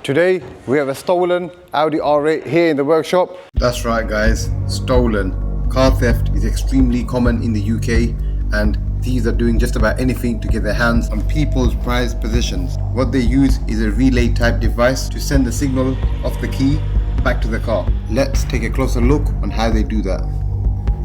Today we have a stolen Audi R8 here in the workshop. That's right guys, stolen. Car theft is extremely common in the UK and thieves are doing just about anything to get their hands on people's prized possessions. What they use is a relay type device to send the signal of the key back to the car. Let's take a closer look on how they do that.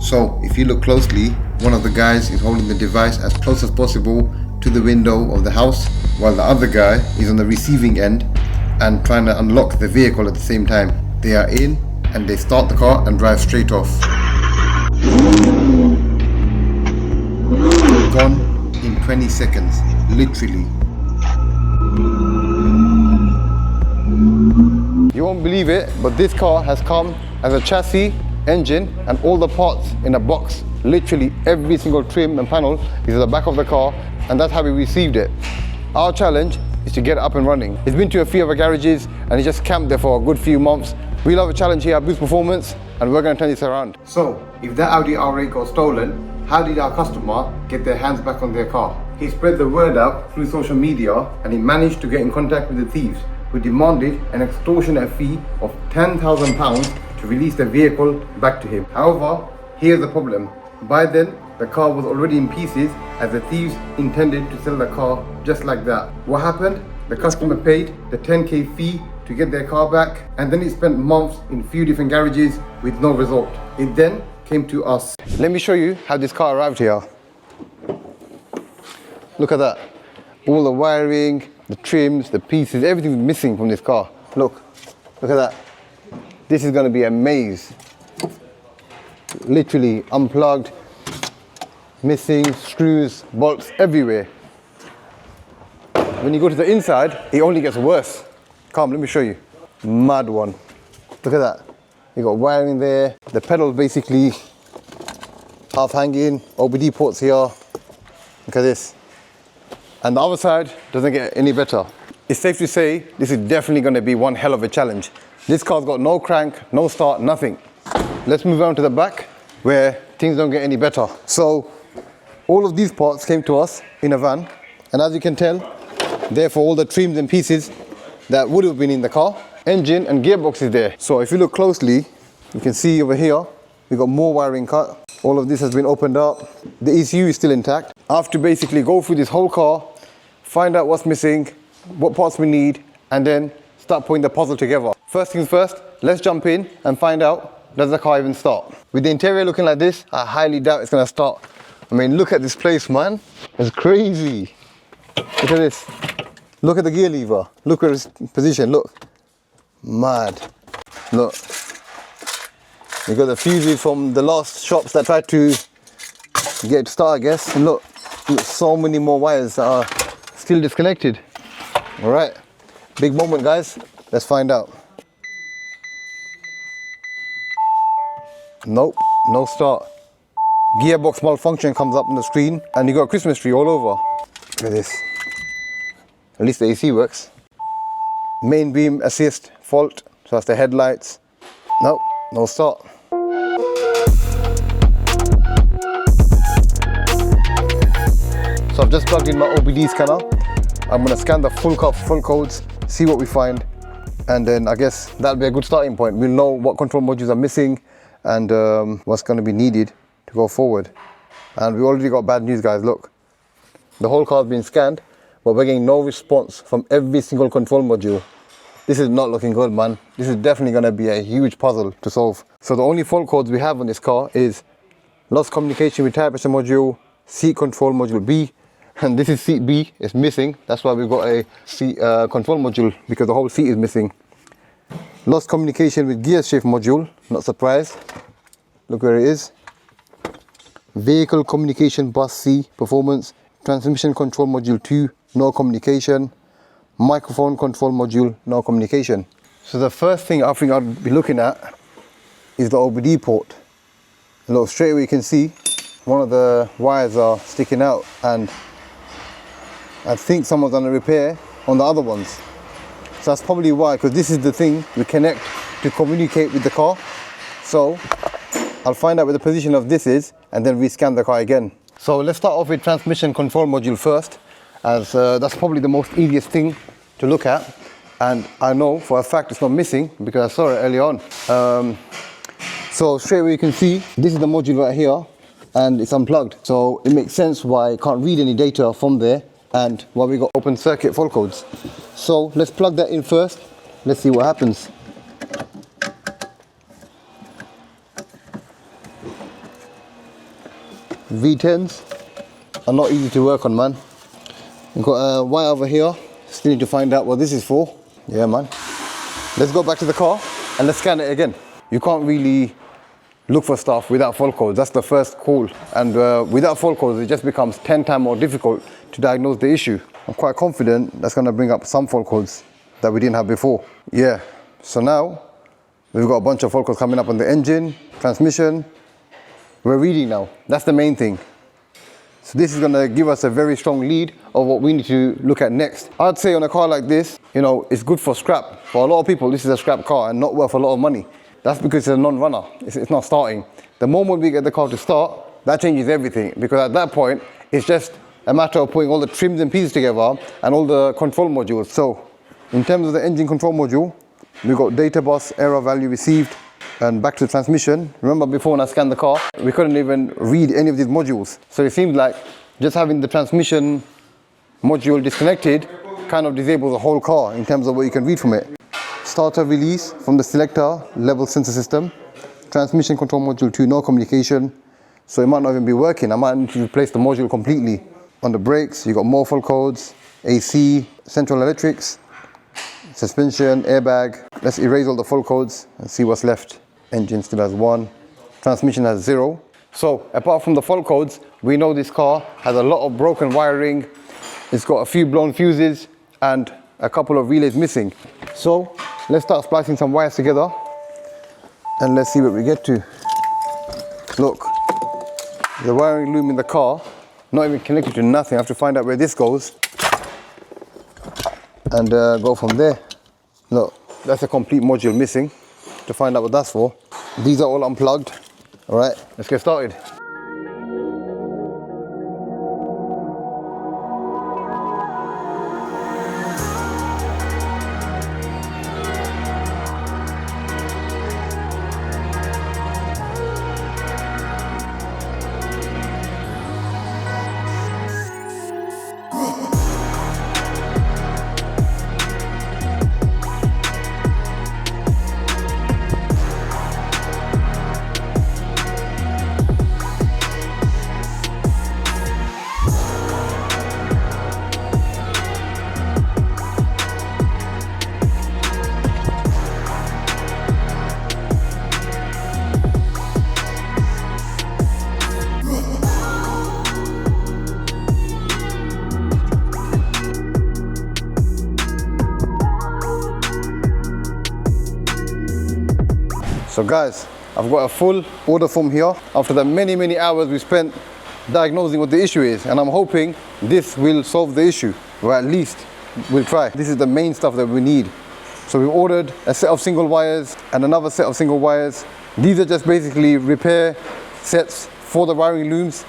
So if you look closely, one of the guys is holding the device as close as possible to the window of the house, while the other guy is on the receiving end and trying to unlock the vehicle at the same time. They are in and they start the car and drive straight off. Gone in 20 seconds, literally. You won't believe it, but this car has come as a chassis, engine and all the parts in a box. Literally every single trim and panel is at the back of the car, and that's how we received it. Our challenge is to get it up and running. It's been to a few other garages and it's just camped there for a good few months. We love a challenge here at Boost Performance and we're going to turn this around. So if that Audi R8 got stolen, how did our customer get their hands back on their car? He spread the word out through social media and he managed to get in contact with the thieves, who demanded an extortionate fee of £10,000 to release the vehicle back to him. However, here's the problem. By then, the car was already in pieces as the thieves intended to sell the car just like that. What happened? The customer paid the 10k fee to get their car back, and then he spent months in a few different garages with no result. It then came to us. Let me show you how this car arrived here. Look at that. All the wiring, the trims, the pieces, everything's missing from this car. Look at that. This is going to be a maze. Literally unplugged, missing screws, bolts everywhere. When you go to the inside, it only gets worse. Come, let me show you. Mad one. Look at that. You got wiring there. The pedals basically half hanging. OBD ports here. Look at this. And the other side doesn't get any better. It's safe to say this is definitely going to be one hell of a challenge. This car's got no crank, no start, nothing. Let's move on to the back where things don't get any better. So all of these parts came to us in a van, and as you can tell, therefore all the trims and pieces that would have been in the car. Engine and gearbox is there. So if you look closely, you can see over here, we've got more wiring cut. All of this has been opened up. The ECU is still intact. I have to basically go through this whole car, find out what's missing, what parts we need, and then start putting the puzzle together. First things first, let's jump in and find out, does the car even start? With the interior looking like this, I highly doubt it's gonna start. I mean, look at this place, man. It's crazy. Look at this. Look at the gear lever. Look at its position, look. Mad. Look. You got the fuses from the last shops that tried to get it to start, I guess. And look, so many more wires that are still disconnected. All right, big moment, guys. Let's find out. Nope, no start. Gearbox malfunction comes up on the screen and you got a Christmas tree all over. Look at this. At least the AC works. Main beam assist fault, so that's the headlights. Nope, no start. So I've just plugged in my OBD scanner. I'm gonna scan the full car for full codes, see what we find, and then I guess that'll be a good starting point. We'll know what control modules are missing and what's gonna be needed to go forward. And we already got bad news, guys. Look, the whole car's been scanned, but we're getting no response from every single control module. This is not looking good, man. This is definitely gonna be a huge puzzle to solve. So the only fault codes we have on this car is lost communication with tire pressure module, seat control module B, and this is seat B, it's missing. That's why we've got a seat control module, because the whole seat is missing. Lost communication with gear shift module, not surprised. Look where it is. Vehicle communication bus C, performance. Transmission control module 2, no communication. Microphone control module, no communication. So the first thing I think I'd be looking at is the OBD port. Look, straight away you can see one of the wires are sticking out, and I think someone's done a repair on the other ones. So that's probably why, because this is the thing we connect to communicate with the car. So I'll find out where the position of this is and then rescan the car again. So let's start off with transmission control module first, as that's probably the most easiest thing to look at. and I know for a fact it's not missing because I saw it early on. So straight away you can see this is the module right here and it's unplugged. So it makes sense why I can't read any data from there and why we got open circuit fault codes. So let's plug that in first. Let's see what happens. V10s are not easy to work on, man. We've got a wire over here. Still need to find out what this is for. Yeah, man. Let's go back to the car and let's scan it again. You can't really look for stuff without fault codes. That's the first call. And without fault codes, it just becomes 10 times more difficult to diagnose the issue. I'm quite confident that's going to bring up some fault codes that we didn't have before. Yeah, so now we've got a bunch of fault codes coming up on the engine, transmission. We're reading now. That's the main thing. So this is going to give us a very strong lead of what we need to look at next. I'd say on a car like this, you know, it's good for scrap. For a lot of people, this is a scrap car and not worth a lot of money. That's because it's a non-runner. It's not starting. The moment we get the car to start, that changes everything, because at that point, it's just a matter of putting all the trims and pieces together and all the control modules. So in terms of the engine control module, we've got data bus, error value received, and back to the transmission. Remember before when I scanned the car, we couldn't even read any of these modules. So it seems like just having the transmission module disconnected kind of disables the whole car in terms of what you can read from it. Starter release from the selector level sensor system. Transmission control module 2, no communication. So it might not even be working. I might need to replace the module completely. On the brakes, you got more fault codes, AC, central electrics, suspension, airbag. Let's erase all the fault codes and see what's left. Engine still has 1, transmission has 0. So apart from the fault codes, we know this car has a lot of broken wiring. It's got a few blown fuses and a couple of relays missing. So let's start splicing some wires together and let's see what we get to. Look, the wiring loom in the car, not even connected to nothing. I have to find out where this goes and go from there. Look, that's a complete module missing. To find out what that's for. These are all unplugged. All right, let's get started. So guys, I've got a full order form here after the many hours we spent diagnosing what the issue is, and I'm hoping this will solve the issue, or at least we'll try. This is the main stuff that we need. So we've ordered a set of single wires and another set of single wires. These are just basically repair sets for the wiring looms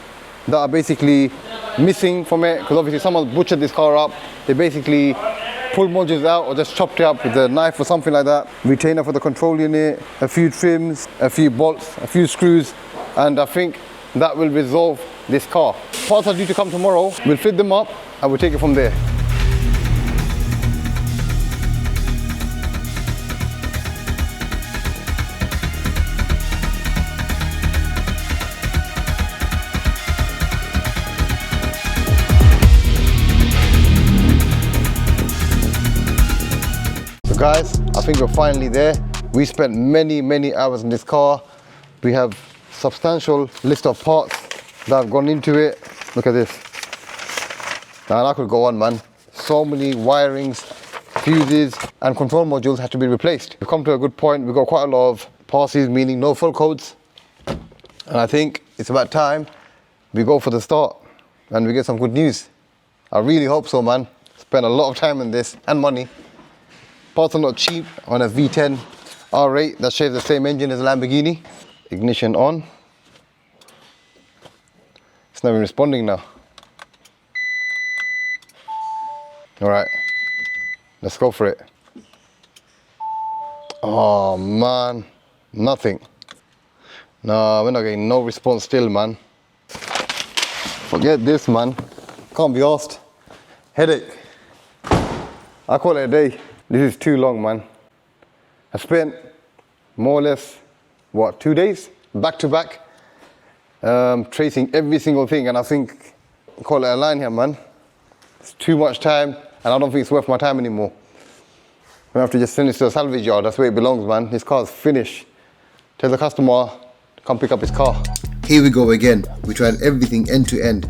that are basically missing from it, because obviously someone butchered this car up. They basically pulled modules out or just chopped it up with a knife or something like that. Retainer for the control unit, a few trims, a few bolts, a few screws, and I think that will resolve this car. Parts are due to come tomorrow. We'll fit them up and we'll take it from there. Guys, I think we're finally there. We spent many hours in this car. We have substantial list of parts that have gone into it. Look at this. Now I could go on, man. So many wirings, fuses and control modules had to be replaced. We've come to a good point. We've got quite a lot of passes, meaning no fault codes. And I think it's about time we go for the start and we get some good news. I really hope so, man. Spent a lot of time on this and money. Parts are not cheap on a V10 R8 that shares the same engine as a Lamborghini. Ignition on. It's not even responding now. All right, let's go for it. Oh man, nothing. No, we're not getting no response still, man. Forget this, man. Can't be asked. Headache. I call it a day. This is too long, man. I spent more or less, what, 2 days? Back to back. Tracing every single thing, and I think, call it a line here, man. It's too much time, and I don't think it's worth my time anymore. I'm gonna have to just send this to a salvage yard. That's where it belongs, man. His car's finished. Tell the customer to come pick up his car. Here we go again. We tried everything end to end.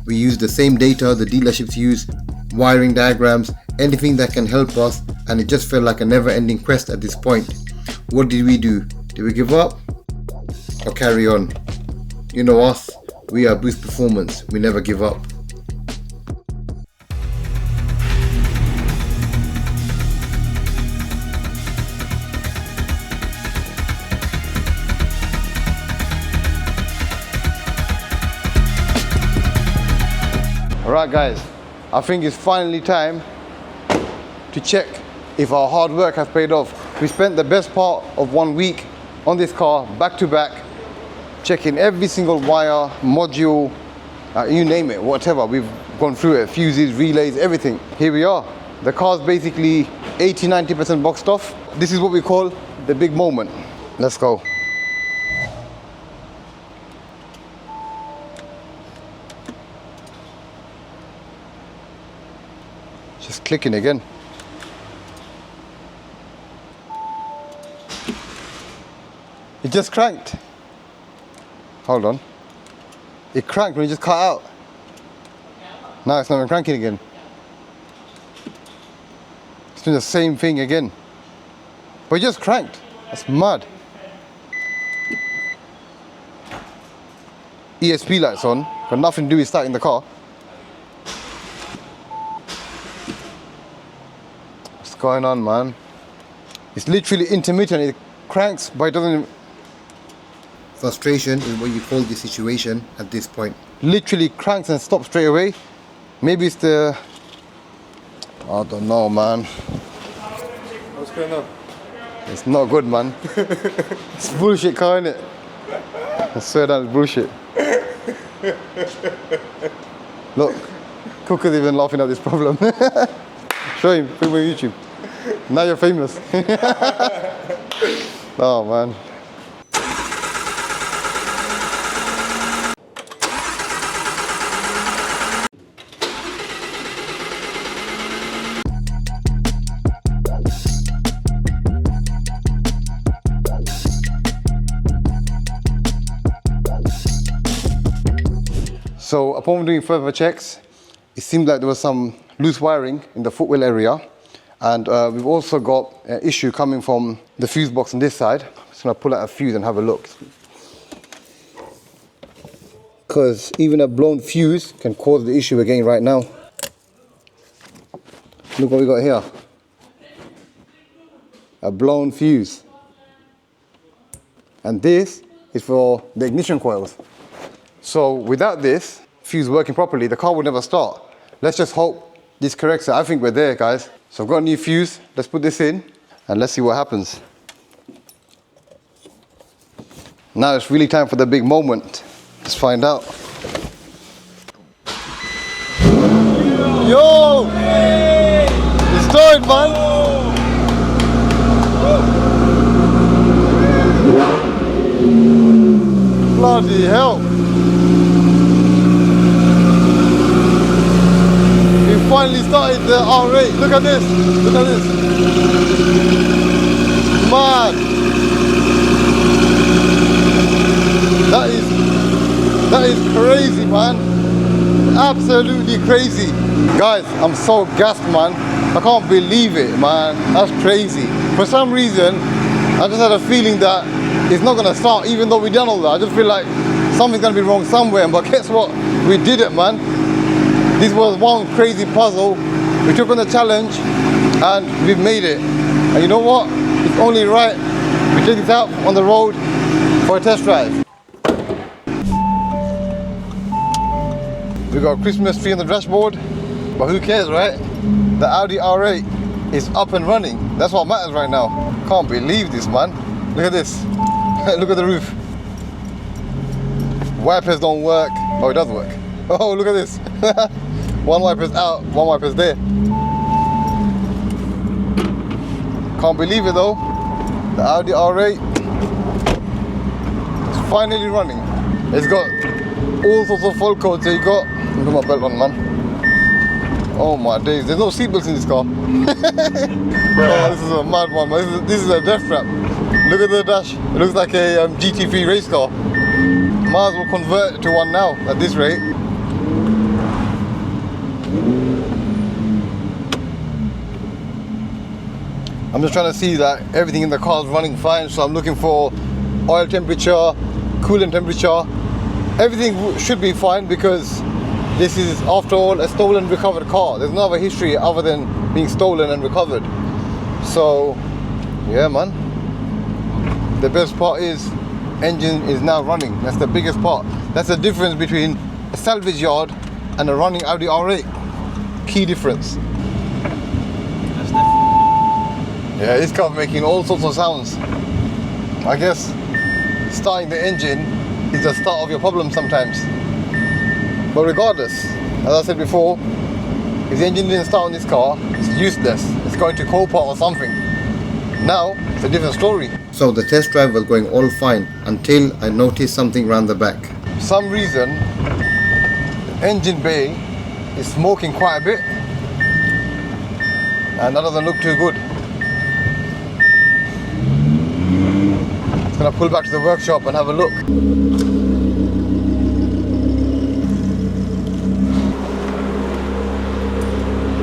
We used the same data the dealerships use, wiring diagrams, anything that can help us, and it just felt like a never-ending quest at this point. What did we do? Did we give up? Or carry on? You know us, we are Boost Performance. We never give up. Alright guys, I think it's finally time to check if our hard work has paid off. We spent the best part of 1 week on this car, back to back, checking every single wire, module, you name it, whatever. We've gone through it, fuses, relays, everything. Here we are. The car's basically 80-90% boxed off. This is what we call the big moment. Let's go. Just clicking again. It just cranked. Hold on. It cranked when it just cut out. Now it's not even cranking again. It's doing the same thing again. But it just cranked. That's mad. ESP lights on, got nothing to do with starting the car. What's going on, man? It's literally intermittent. It cranks, but it doesn't. Frustration is what you call the situation at this point. Literally cranks and stops straight away. Maybe it's the, I don't know, man. What's going on? It's not good, man. It's bullshit car, innit? I swear that is bullshit. Look, Cooker's even laughing at this problem. Show him, put him on YouTube. Now you're famous. Oh, man. So upon doing further checks, it seemed like there was some loose wiring in the footwell area, and we've also got an issue coming from the fuse box on this side. I'm just going to pull out a fuse and have a look. Because even a blown fuse can cause the issue again right now. Look what we got here. A blown fuse. And this is for the ignition coils. So without this fuse working properly, the car will never start. Let's just hope this corrects it. I think we're there, guys. So I've got a new fuse. Let's put this in and let's see what happens. Now it's really time for the big moment. Let's find out. Yo! It's started, man! Bloody hell! We finally started the R8. Look at this! Look at this! Man! That is crazy, man. Absolutely crazy. Guys, I'm so gassed, man. I can't believe it, man. That's crazy. For some reason, I just had a feeling that it's not gonna start, even though we done all that. I just feel like something's gonna be wrong somewhere, but guess what? We did it, man. This was one crazy puzzle. We took on the challenge and we've made it. And you know what? It's only right we take this out on the road for a test drive. We got a Christmas tree on the dashboard, but who cares, right? The Audi R8 is up and running. That's what matters right now. Can't believe this, man. Look at this. Look at the roof. Wipers don't work. Oh, it does work. Oh, look at this. One wiper's out, one wiper's there. Can't believe it though. The Audi R8 is finally running. It's got all sorts of fault codes. So you got, look at my belt on, man. Oh my days, there's no seatbelts in this car. Oh, this is a mad one, man. This is a death trap. Look at the dash. It looks like a GT3 race car. Might as well convert to one now at this rate. I'm just trying to see that everything in the car is running fine, so I'm looking for oil temperature, coolant temperature. Everything should be fine because this is, after all, a stolen recovered car. There's no other history other than being stolen and recovered. So, yeah, man. The best part is, engine is now running. That's the biggest part. That's the difference between a salvage yard and a running Audi R8. Key difference. Yeah, this car's making all sorts of sounds. I guess starting the engine is the start of your problem sometimes. But regardless, as I said before, if the engine didn't start on this car, it's useless. It's going to Copart or something. Now, it's a different story. So the test drive was going all fine until I noticed something around the back. For some reason, the engine bay is smoking quite a bit. And that doesn't look too good. Gonna pull back to the workshop and have a look.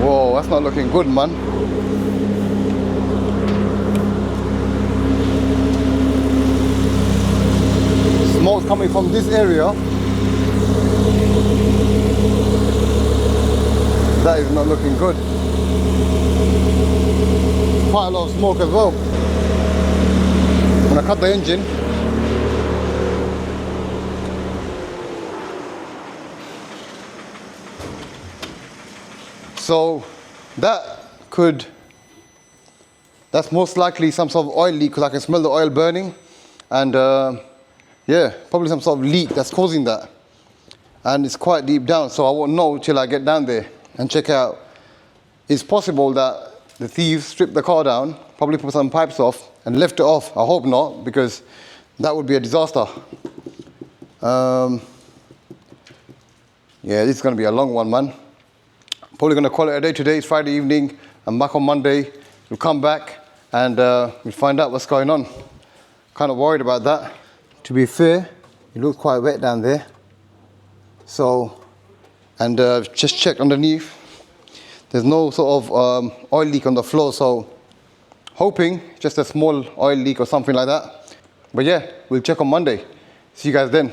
Whoa, that's not looking good, man. Smoke's coming from this area. That is not looking good. Quite a lot of smoke as well. I'm gonna cut the engine. So that's most likely some sort of oil leak because I can smell the oil burning, and yeah, probably some sort of leak that's causing that. And it's quite deep down, so I won't know till I get down there and check out. It's possible that the thieves stripped the car down, probably put some pipes off and left it off. I hope not, because that would be a disaster. Yeah, this is going to be a long one, man. Probably going to call it a day today. It's Friday evening. I'm back on Monday. We'll come back and we'll find out what's going on. Kind of worried about that. To be fair, it looks quite wet down there. So, and just checked underneath. There's no sort of oil leak on the floor, so hoping just a small oil leak or something like that. But yeah, we'll check on Monday. See you guys then.